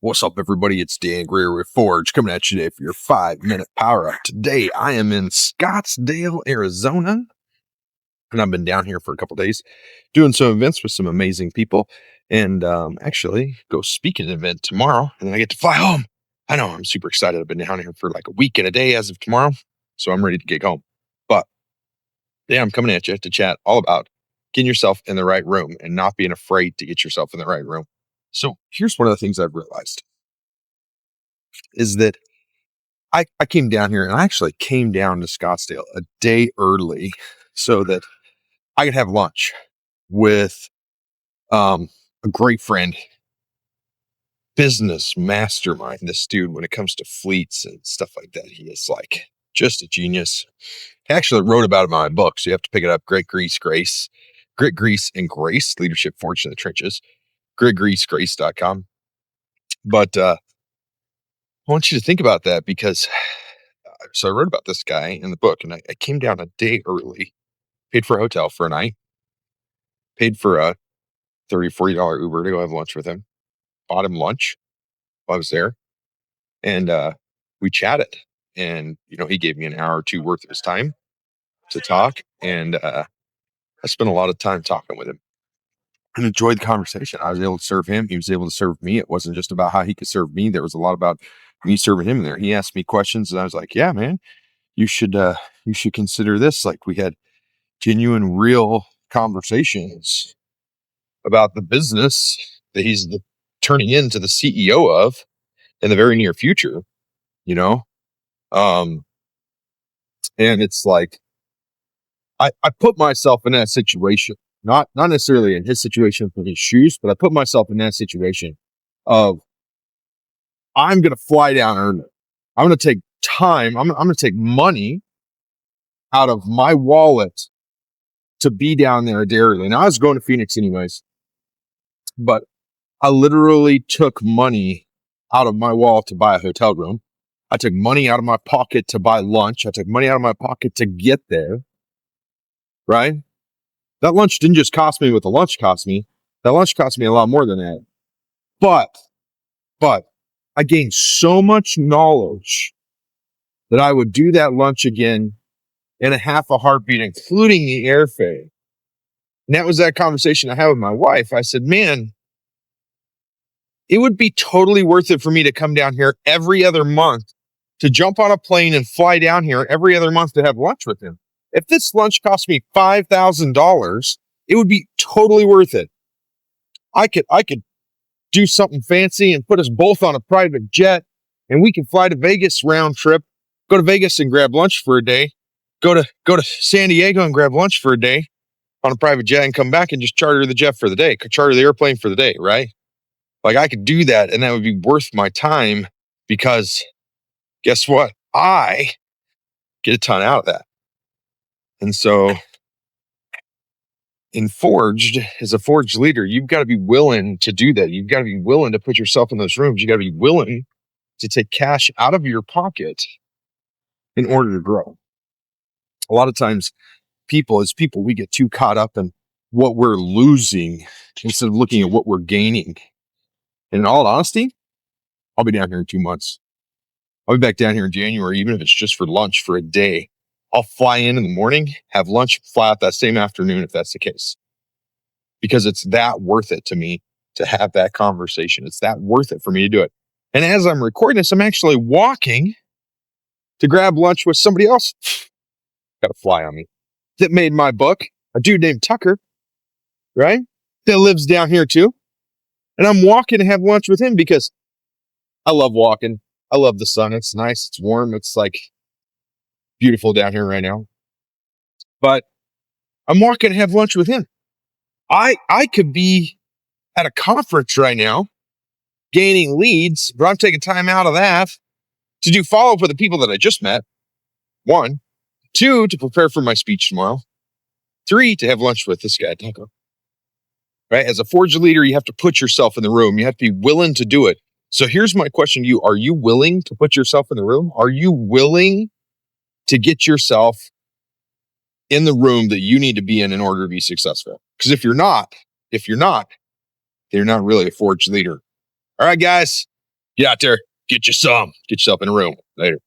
What's up, everybody? It's Dan Greer with Forge coming at you today for your 5-minute power up. Today, I am in Scottsdale, Arizona, and I've been down here for a couple days doing some events with some amazing people, and actually go speak at an event tomorrow, and then I get to fly home. I know, I'm super excited. I've been down here for like a week and a day as of tomorrow, so I'm ready to get home. But yeah, I'm coming at you to chat all about getting yourself in the right room and not being afraid to get yourself in the right room. So here's one of the things I've realized is that I came down here, and I actually came down to Scottsdale a day early so that I could have lunch with a great friend, business mastermind. This dude, when it comes to fleets and stuff like that, he is like just a genius. I actually wrote about him in my book, so you have to pick it up. Grit, Grease, and Grace, Leadership Forged in the Trenches, gritgreasegrace.com. But I want you to think about that because so I wrote about this guy in the book, and I came down a day early, paid for a hotel for a night, paid for a $30, $40 Uber to go have lunch with him, bought him lunch while I was there, and we chatted. And, he gave me an hour or two worth of his time to talk, and I spent a lot of time talking with him and enjoyed the conversation. I was able to serve him. He was able to serve me. It wasn't just about how he could serve me. There was a lot about me serving him in there. He asked me questions, and I was like, yeah, man, you should consider this. Like, we had genuine, real conversations about the business that he's turning into the CEO of in the very near future, and it's like, I put myself in that situation, not necessarily in his situation for his shoes, but I put myself in that situation of, I'm going to fly down early. I'm going to take time. I'm going to take money out of my wallet to be down there a day early. And I was going to Phoenix anyways, but I literally took money out of my wallet to buy a hotel room. I took money out of my pocket to buy lunch. I took money out of my pocket to get there, right? That lunch didn't just cost me what the lunch cost me. That lunch cost me a lot more than that. But I gained so much knowledge that I would do that lunch again in a half a heartbeat, including the airfare. And that was that conversation I had with my wife. I said, man, it would be totally worth it for me to come down here every other month, to jump on a plane and fly down here every other month to have lunch with him. If this lunch cost me $5,000, it would be totally worth it. I could do something fancy and put us both on a private jet, and we can fly to Vegas round trip, go to Vegas and grab lunch for a day, go to San Diego and grab lunch for a day on a private jet, and come back and just charter the jet for the day, charter the airplane for the day, right? Like, I could do that, and that would be worth my time, because guess what? I get a ton out of that. And so in Forged, as a Forged leader, you've got to be willing to do that. You've got to be willing to put yourself in those rooms. You got to be willing to take cash out of your pocket in order to grow. A lot of times we get too caught up in what we're losing instead of looking at what we're gaining. And in all honesty, I'll be down here in 2 months. I'll be back down here in January, even if it's just for lunch for a day. I'll fly in the morning, have lunch, fly out that same afternoon if that's the case. Because it's that worth it to me to have that conversation. It's that worth it for me to do it. And as I'm recording this, I'm actually walking to grab lunch with somebody else. Got a fly on me. That made my book, a dude named Tucker, right? That lives down here too. And I'm walking to have lunch with him because I love walking. I love the sun. It's nice. It's warm. It's like beautiful down here right now. But I'm walking to have lunch with him. I could be at a conference right now gaining leads, but I'm taking time out of that to do follow-up with the people that I just met. 1, 2, to prepare for my speech tomorrow. 3, to have lunch with this guy, Taco. Right? As a Forge leader, you have to put yourself in the room. You have to be willing to do it. So here's my question to you. Are you willing to put yourself in the room? Are you willing to get yourself in the room that you need to be in order to be successful? Because if you're not, then you're not really a Forge leader. All right, guys, Get out there, get you some, get yourself in a room later.